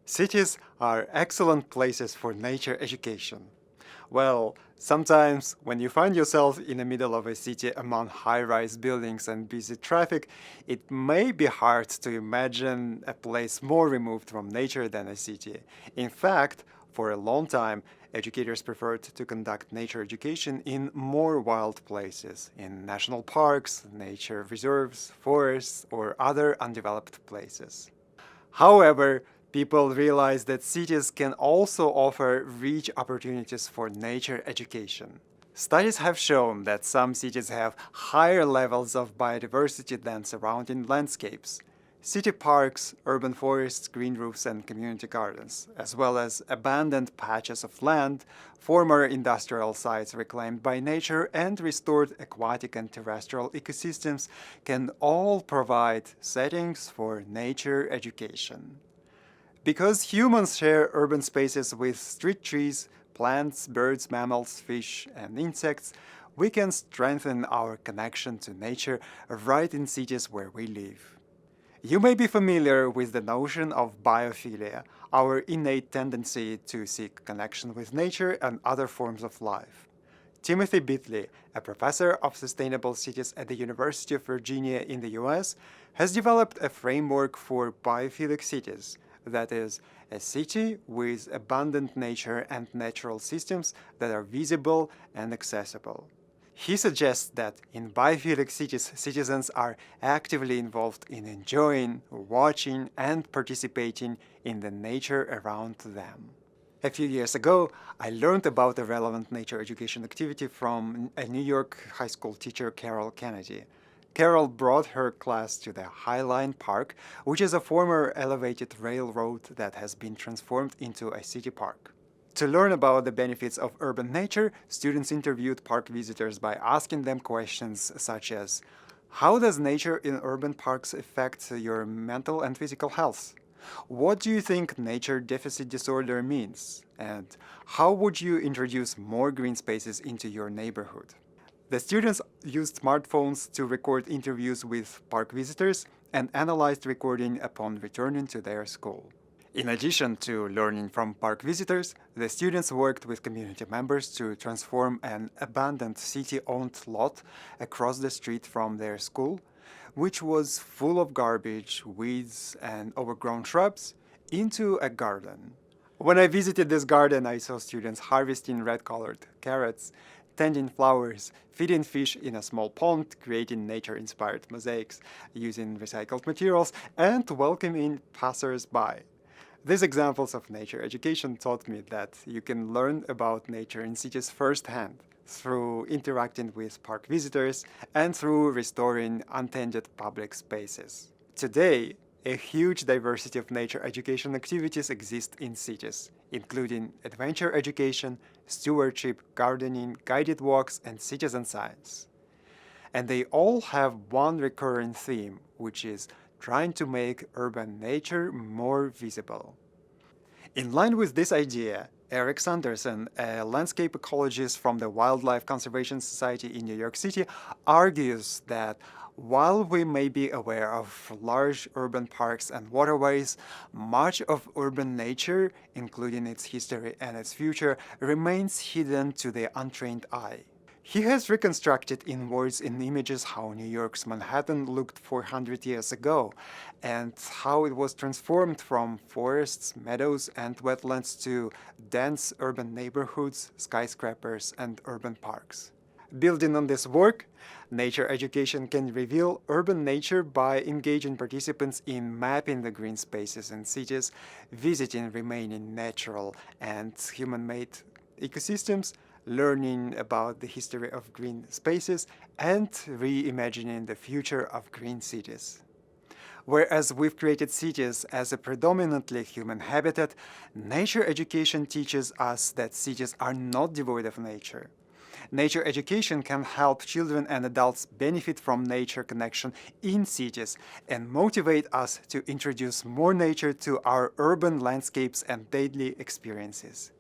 Cities are excellent places for nature education. Well, sometimes when you find yourself in the middle of a city among high-rise buildings and busy traffic, it may be hard to imagine a place more removed from nature than a city. In fact, for a long time, educators preferred to conduct nature education in more wild places, in national parks, nature reserves, forests, or other undeveloped places. However, people realize that cities can also offer rich opportunities for nature education. Studies have shown that some cities have higher levels of biodiversity than surrounding landscapes. City parks, urban forests, green roofs, and community gardens, as well as abandoned patches of land, former industrial sites reclaimed by nature, and restored aquatic and terrestrial ecosystems can all provide settings for nature education. Because humans share urban spaces with street trees, plants, birds, mammals, fish, and insects, we can strengthen our connection to nature right in cities where we live. You may be familiar with the notion of biophilia, our innate tendency to seek connection with nature and other forms of life. Timothy Bitley, a professor of sustainable cities at the University of Virginia in the US, has developed a framework for biophilic cities, that is, a city with abundant nature and natural systems that are visible and accessible. He suggests that in biophilic cities, citizens are actively involved in enjoying, watching, and participating in the nature around them. A few years ago, I learned about a relevant nature education activity from a New York high school teacher, Carol Kennedy. Carol brought her class to the High Line Park, which is a former elevated railroad that has been transformed into a city park. To learn about the benefits of urban nature, students interviewed park visitors by asking them questions such as, how does nature in urban parks affect your mental and physical health? What do you think nature deficit disorder means? And how would you introduce more green spaces into your neighborhood? The students used smartphones to record interviews with park visitors and analyzed recording upon returning to their school. In addition to learning from park visitors, the students worked with community members to transform an abandoned city-owned lot across the street from their school, which was full of garbage, weeds, and overgrown shrubs, into a garden. When I visited this garden, I saw students harvesting red-colored carrots, tending flowers, feeding fish in a small pond, creating nature-inspired mosaics using recycled materials, and welcoming passers-by. These examples of nature education taught me that you can learn about nature in cities firsthand through interacting with park visitors and through restoring untended public spaces. Today, a huge diversity of nature education activities exist in cities, including adventure education, stewardship, gardening, guided walks, and citizen science. And they all have one recurring theme, which is trying to make urban nature more visible. In line with this idea, Eric Sanderson, a landscape ecologist from the Wildlife Conservation Society in New York City, argues that while we may be aware of large urban parks and waterways, much of urban nature, including its history and its future, remains hidden to the untrained eye. He has reconstructed in words and images how New York's Manhattan looked 400 years ago, and how it was transformed from forests, meadows, and wetlands to dense urban neighborhoods, skyscrapers, and urban parks. Building on this work, nature education can reveal urban nature by engaging participants in mapping the green spaces in cities, visiting remaining natural and human-made ecosystems, learning about the history of green spaces, and reimagining the future of green cities. Whereas we've created cities as a predominantly human habitat, nature education teaches us that cities are not devoid of nature. Nature education can help children and adults benefit from nature connection in cities and motivate us to introduce more nature to our urban landscapes and daily experiences.